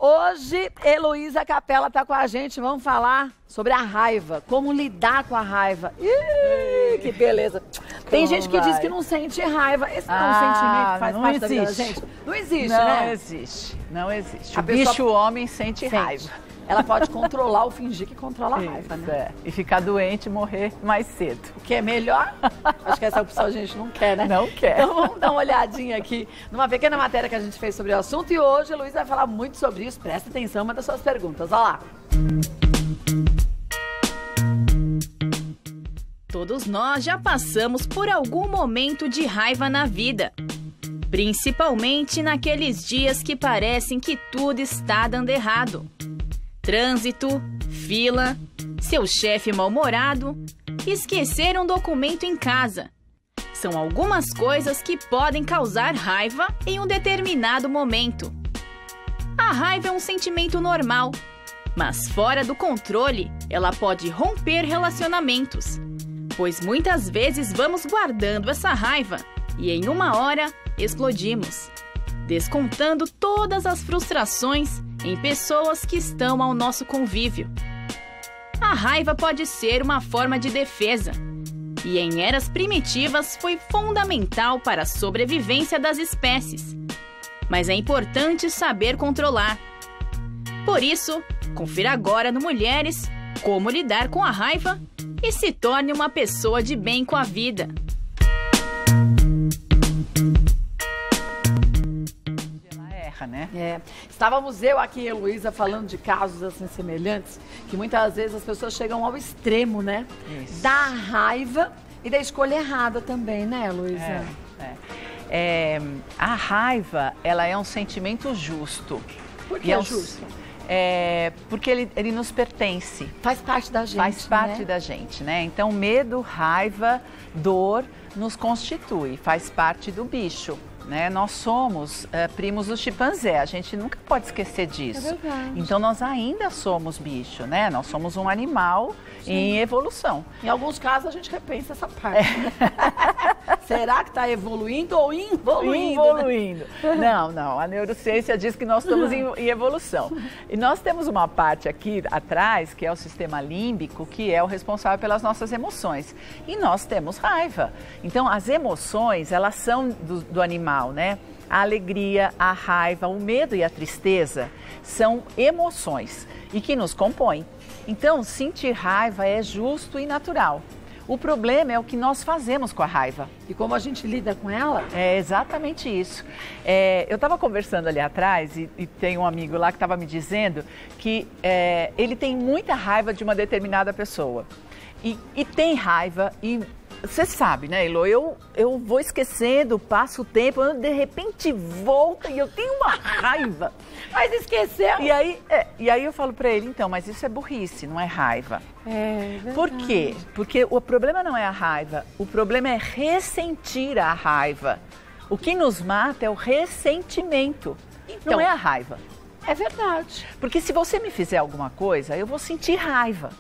Hoje, Heloísa Capela tá com a gente, vamos falar sobre a raiva, como lidar com a raiva. Ih, que beleza. Tem gente que diz que não sente raiva. Esse não é um sentimento que faz parte da vida da gente? Não existe, né? Não existe, não existe. O bicho homem sente raiva. Ela pode controlar ou fingir que controla a raiva, né? É. E ficar doente e morrer mais cedo. O que é melhor? Acho que essa opção a gente não quer, né? Não quer. Então vamos dar uma olhadinha aqui numa pequena matéria que a gente fez sobre o assunto. E hoje a Heloísa vai falar muito sobre isso. Presta atenção, uma das suas perguntas. Olha lá. Todos nós já passamos por algum momento de raiva na vida. Principalmente naqueles dias que parecem que tudo está dando errado. Trânsito, fila, seu chefe mal-humorado, esquecer um documento em casa. São algumas coisas que podem causar raiva em um determinado momento. A raiva é um sentimento normal, mas fora do controle, ela pode romper relacionamentos. Pois muitas vezes vamos guardando essa raiva e em uma hora explodimos, descontando todas as frustrações em pessoas que estão ao nosso convívio. A raiva pode ser uma forma de defesa, e em eras primitivas foi fundamental para a sobrevivência das espécies. Mas é importante saber controlar. Por isso, confira agora no Mulheres como lidar com a raiva e se torne uma pessoa de bem com a vida. Né? É. Estávamos eu aqui, Heloísa, falando de casos assim semelhantes, que muitas vezes as pessoas chegam ao extremo, né? Isso. Da raiva e da escolha errada também, né, Heloísa? A raiva, ela é um sentimento justo. Por que é justo? Porque ele nos pertence. Faz parte da gente, Faz parte da gente, né? Então, medo, raiva, dor nos constitui, faz parte do bicho. Né? Nós somos primos do chimpanzé, a gente nunca pode esquecer disso. É verdade. Então nós ainda somos bicho, né? Nós somos um animal em evolução. Em alguns casos a gente repensa essa parte. Será que está evoluindo ou involuindo? Involuindo. Né? Não. A neurociência diz que nós estamos em evolução. E nós temos uma parte aqui atrás, que é o sistema límbico, que é o responsável pelas nossas emoções. E nós temos raiva. Então as emoções, elas são do animal. Né? A alegria, a raiva, o medo e a tristeza são emoções e que nos compõem. Então, sentir raiva é justo e natural. O problema é o que nós fazemos com a raiva. E como a gente lida com ela? É exatamente isso. Eu estava conversando ali atrás e tem um amigo lá que estava me dizendo que ele tem muita raiva de uma determinada pessoa. E tem raiva e... Você sabe, né, Elo? Eu vou esquecendo, passo o tempo, de repente volta e eu tenho uma raiva. Mas esqueceu. E aí eu falo pra ele, então, mas isso é burrice, não é raiva. É verdade. Por quê? Porque o problema não é a raiva, o problema é ressentir a raiva. O que nos mata é o ressentimento, não é a raiva. É verdade. Porque se você me fizer alguma coisa, eu vou sentir raiva.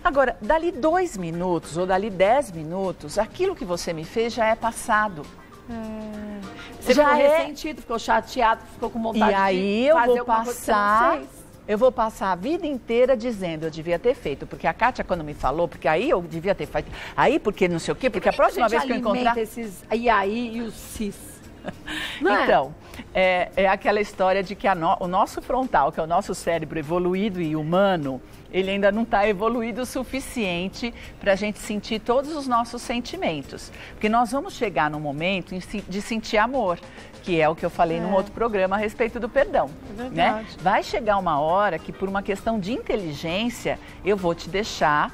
Agora, dali 2 minutos ou dali 10 minutos, aquilo que você me fez já é passado. Você ficou ressentido, ficou chateado, ficou com vontade de fazer alguma coisa que você não fez. Eu vou passar a vida inteira dizendo, eu devia ter feito, porque a Kátia quando me falou, porque aí eu devia ter feito, aí porque não sei o quê, porque a próxima vez que eu encontrar... esses aí e os cis. Então, é aquela história de que o nosso frontal, que é o nosso cérebro evoluído e humano, ele ainda não está evoluído o suficiente para a gente sentir todos os nossos sentimentos. Porque nós vamos chegar num momento de sentir amor, que é o que eu falei num outro programa a respeito do perdão. É verdade. Né? Vai chegar uma hora que, por uma questão de inteligência, eu vou te deixar...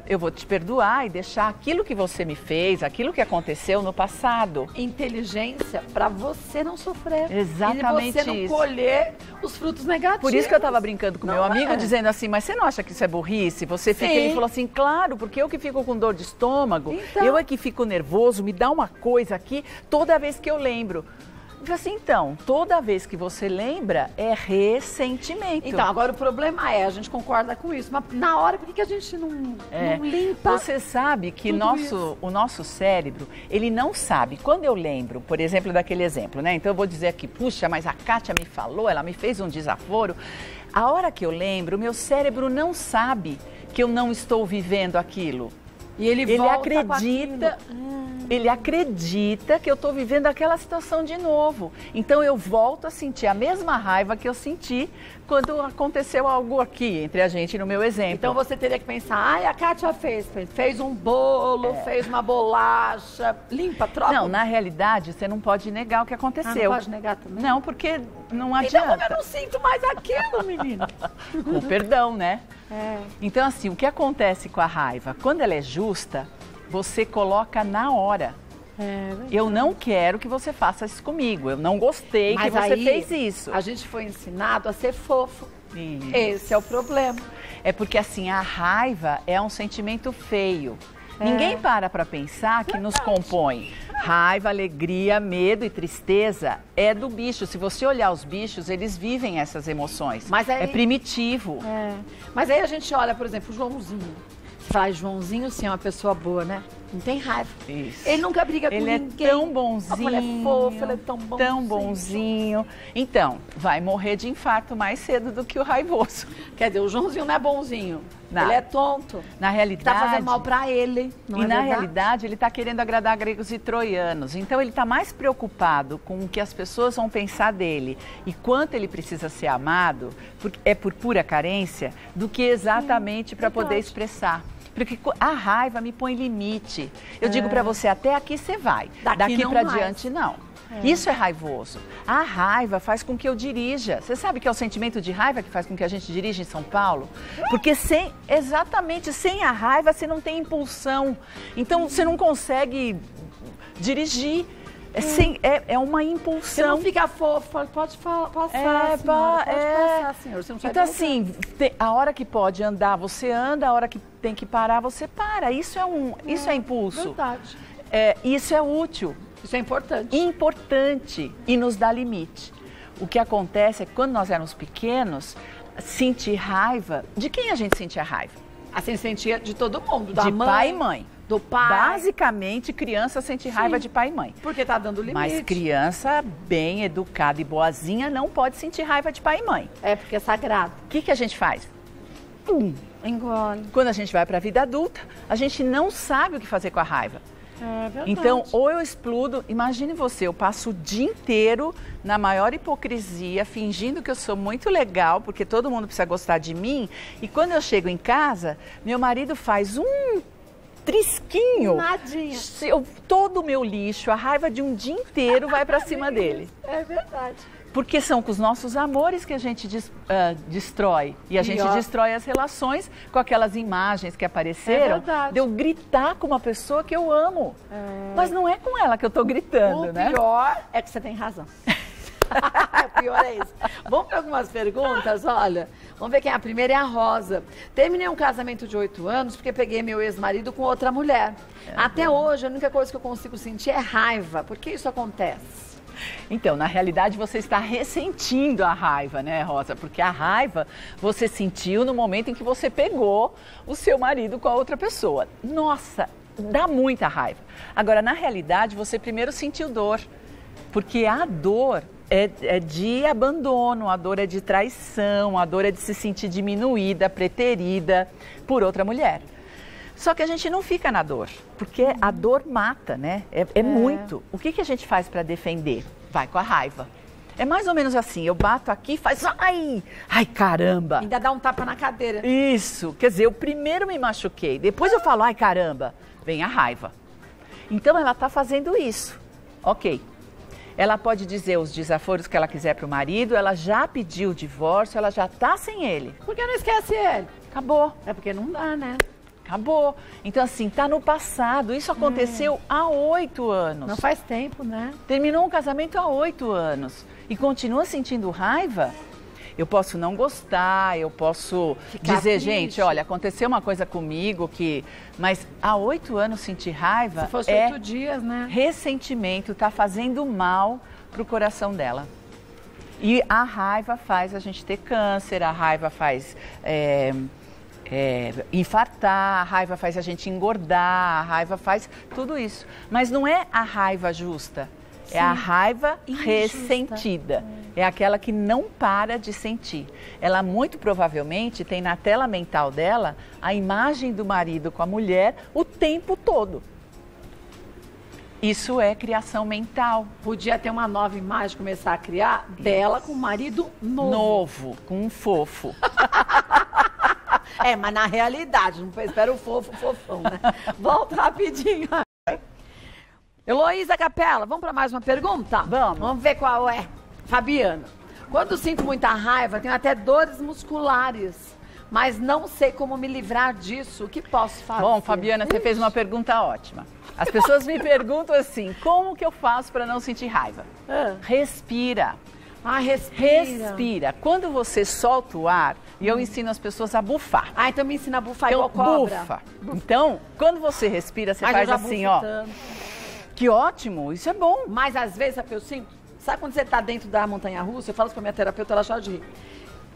eu vou te perdoar e deixar aquilo que você me fez, aquilo que aconteceu no passado. Inteligência para você não sofrer. Exatamente isso. E você não colher os frutos negativos. Por isso que eu estava brincando com meu amigo, dizendo assim, mas você não acha que isso é burrice? Você fica, ele falou assim, claro, porque eu que fico com dor de estômago, eu é que fico nervoso, me dá uma coisa aqui toda vez que eu lembro. Eu falei assim, então, toda vez que você lembra, é ressentimento. Então, agora o problema é, a gente concorda com isso, mas na hora, por que a gente não limpa? Você sabe que o nosso cérebro, ele não sabe. Quando eu lembro, por exemplo, daquele exemplo, né? Então eu vou dizer aqui, puxa, mas a Kátia me falou, ela me fez um desaforo. A hora que eu lembro, o meu cérebro não sabe que eu não estou vivendo aquilo. E ele acredita, ele acredita que eu estou vivendo aquela situação de novo. Então eu volto a sentir a mesma raiva que eu senti quando aconteceu algo aqui entre a gente, no meu exemplo. Então você teria que pensar, a Kátia fez um bolo, fez uma bolacha, limpa, troca. Não, na realidade, você não pode negar o que aconteceu. Não pode negar também? Não, porque não adianta. Então eu não sinto mais aquilo, menina. Com perdão, né? Então, assim, o que acontece com a raiva? Quando ela é justa, você coloca na hora. Eu não quero que você faça isso comigo. Eu não gostei que você fez isso. A gente foi ensinado a ser fofo. Isso. Esse é o problema. É porque, assim, a raiva é um sentimento feio. Ninguém para pensar que nos compõe. Raiva, alegria, medo e tristeza é do bicho. Se você olhar os bichos, eles vivem essas emoções. Mas aí, é primitivo. Mas aí a gente olha, por exemplo, o Joãozinho. Você fala, Joãozinho, sim, é uma pessoa boa, né? Não tem raiva. Isso. Ele nunca briga com ninguém. Ele é tão bonzinho. Ele é fofo, ele é tão bonzinho. Tão bonzinho. Então, vai morrer de infarto mais cedo do que o raivoso. Quer dizer, o Joãozinho não é bonzinho. Não. Ele é tonto. Na realidade... Tá fazendo mal pra ele, não é na verdade? realidade, ele tá querendo agradar gregos e troianos. Então, ele tá mais preocupado com o que as pessoas vão pensar dele e quanto ele precisa ser amado, é por pura carência, do que exatamente para poder expressar. Porque a raiva me põe limite. Eu digo pra você, até aqui você vai. Daqui pra diante, não. Isso é raivoso. A raiva faz com que eu dirija. Você sabe que é o sentimento de raiva que faz com que a gente dirija em São Paulo? Porque exatamente sem a raiva você não tem impulsão. Então você não consegue dirigir. É uma impulsão. Você não fica fofo, pode passar, senhora, pode passar, senhor. Você não sabe então, assim, a hora que pode andar, você anda, a hora que tem que parar, você para. Isso é impulso. Verdade. Isso é útil. Isso é importante. Importante e nos dá limite. O que acontece é que quando nós éramos pequenos, sentir raiva... De quem a gente sentia raiva? Assim, sentia de todo mundo, da mãe. De pai e mãe. Do pai. Basicamente, criança sente raiva de pai e mãe. Porque tá dando limite. Mas criança bem educada e boazinha não pode sentir raiva de pai e mãe. É, porque é sagrado. O que a gente faz? Engole. Quando a gente vai para a vida adulta, a gente não sabe o que fazer com a raiva. É verdade. Então, ou eu explodo, imagine você, eu passo o dia inteiro na maior hipocrisia, fingindo que eu sou muito legal, porque todo mundo precisa gostar de mim, e quando eu chego em casa, meu marido faz um trisquinho. Nadinha. Todo o meu lixo, a raiva de um dia inteiro vai para cima dele. É verdade. Porque são com os nossos amores que a gente destrói. E a gente destrói as relações com aquelas imagens que apareceram. De eu gritar com uma pessoa que eu amo. Mas não é com ela que eu estou gritando, né? O pior é que você tem razão. O pior é isso. Vamos para algumas perguntas, olha. Vamos ver quem é a primeira, é a Rosa. Terminei um casamento de 8 anos porque peguei meu ex-marido com outra mulher. Até hoje, a única coisa que eu consigo sentir é raiva. Por que isso acontece? Então, na realidade, você está ressentindo a raiva, né, Rosa? Porque a raiva você sentiu no momento em que você pegou o seu marido com a outra pessoa. Nossa, dá muita raiva. Agora, na realidade, você primeiro sentiu dor. Porque a dor é de abandono, a dor é de traição, a dor é de se sentir diminuída, preterida por outra mulher. Só que a gente não fica na dor, porque a dor mata, né? É muito. O que a gente faz para defender? Vai com a raiva. É mais ou menos assim, eu bato aqui e faz, ai caramba. Ainda dá um tapa na cadeira. Isso, quer dizer, eu primeiro me machuquei, depois eu falo, ai caramba, vem a raiva. Então ela está fazendo isso, ok. Ela pode dizer os desaforos que ela quiser para o marido, ela já pediu o divórcio, ela já está sem ele. Por que não esquece ele? Acabou. É porque não dá, né? Acabou. Então, assim, tá no passado. Isso aconteceu há 8 anos. Não faz tempo, né? Terminou um casamento há 8 anos. E continua sentindo raiva? Eu posso não gostar, eu posso dizer, gente, olha, aconteceu uma coisa comigo que... Mas há 8 anos sentir raiva Se fosse 8 dias, né? Ressentimento, tá fazendo mal para o coração dela. E a raiva faz a gente ter câncer, a raiva faz infartar, a raiva faz a gente engordar, a raiva faz tudo isso. Mas não é a raiva justa, é a raiva ressentida. É aquela que não para de sentir. Ela muito provavelmente tem na tela mental dela a imagem do marido com a mulher o tempo todo. Isso é criação mental. Podia ter uma nova imagem, começar a criar dela com um marido novo. Novo, com um fofo. Mas na realidade, não espera o fofão, né? Volta rapidinho. Heloísa Capela, vamos para mais uma pergunta? Vamos ver qual é. Fabiana, quando sinto muita raiva, tenho até dores musculares, mas não sei como me livrar disso. O que posso fazer? Bom, Fabiana, você fez uma pergunta ótima. As pessoas me perguntam assim, como que eu faço para não sentir raiva? Respira. Respira. Quando você solta o ar, e eu ensino as pessoas a bufar. Então me ensina a bufar igual cobra. Bufa. Então, quando você respira, você faz assim, ó. Que ótimo, isso é bom. Mas às vezes, eu sinto, sabe quando você tá dentro da montanha-russa, eu falo isso pra minha terapeuta, ela chora de rir.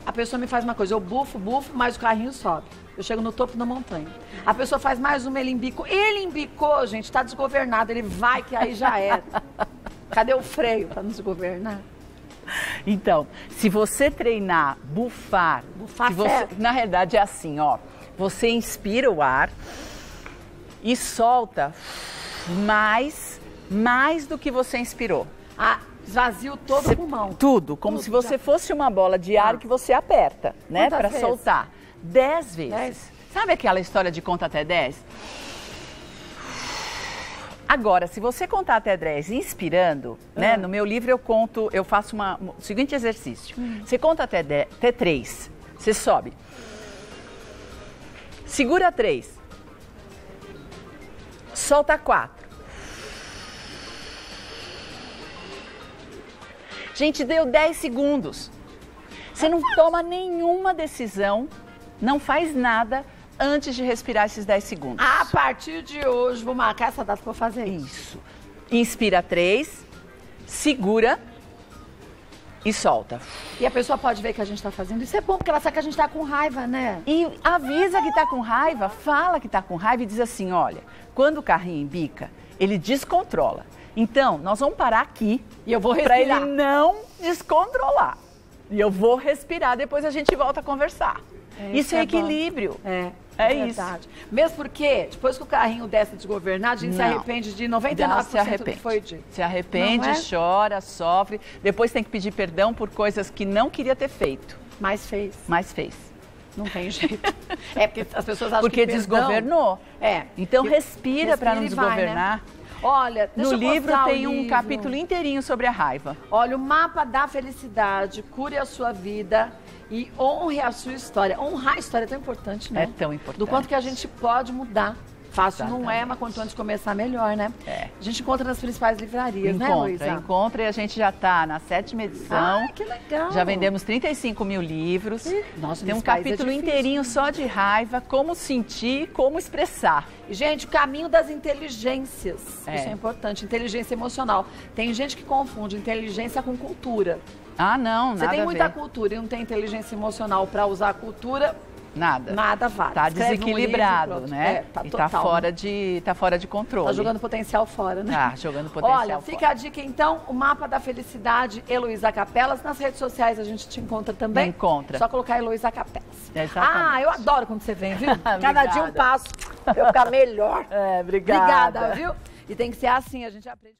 A pessoa me faz uma coisa, eu bufo, mas o carrinho sobe. Eu chego no topo da montanha. A pessoa faz mais uma, ele embicou. Ele embicou, gente, tá desgovernado. Ele vai, que aí já era. Cadê o freio pra não desgovernar? Então, se você treinar bufar na realidade é assim, ó. Você inspira o ar e solta mais do que você inspirou. Esvazio todo o pulmão. Tudo, como se você fosse uma bola de ar que você aperta, né, para soltar. 10 vezes. 10. Sabe aquela história de conta até 10? Agora, se você contar até 10 inspirando, né, no meu livro eu faço o seguinte exercício. Você conta até 3, você sobe. Segura 3. Solta 4. Gente, deu 10 segundos. Você não toma nenhuma decisão, não faz nada antes de respirar esses 10 segundos. A partir de hoje, vou marcar essa data para fazer isso. Inspira 3, segura e solta. E a pessoa pode ver que a gente está fazendo. Isso é bom, porque ela sabe que a gente está com raiva, né? E avisa que está com raiva, fala que está com raiva e diz assim, olha, quando o carrinho embica, ele descontrola. Então, nós vamos parar aqui e eu vou respirar para ele não descontrolar. E eu vou respirar, depois a gente volta a conversar. Isso é equilíbrio. É isso. Mesmo porque, depois que o carrinho desce desgovernado, a gente se arrepende de 99% do que foi dito. Se arrepende, chora, sofre. Depois tem que pedir perdão por coisas que não queria ter feito. Mas fez. Não tem jeito. Porque as pessoas acham porque que desgovernou. Então respira para não desgovernar. Né? Olha, no livro tem um capítulo inteirinho sobre a raiva. Olha, o mapa da felicidade, cure a sua vida e honre a sua história. Honrar a história é tão importante, né? É tão importante. Do quanto que a gente pode mudar. Fácil não é, mas quanto antes começar, melhor, né? A gente encontra nas principais livrarias, né, Luísa? Encontra e a gente já está na 7ª edição. Que legal! Já vendemos 35 mil livros. Nossa, tem um capítulo inteirinho só de raiva, como sentir, como expressar. E, gente, o caminho das inteligências. Isso é importante, inteligência emocional. Tem gente que confunde inteligência com cultura. Não, nada a ver. Você tem muita cultura e não tem inteligência emocional para usar a cultura... Nada vale. Tá desequilibrado, né? E tá fora de controle. Tá jogando potencial fora, né? Tá jogando potencial fora. Olha, fica a dica então, o mapa da felicidade, Heloísa Capelas. Nas redes sociais a gente te encontra também. Encontra. Só colocar Heloísa Capelas. Exatamente. Eu adoro quando você vem, viu? Cada dia um passo pra eu ficar melhor. Obrigada. Obrigada, viu? E tem que ser assim, a gente aprende.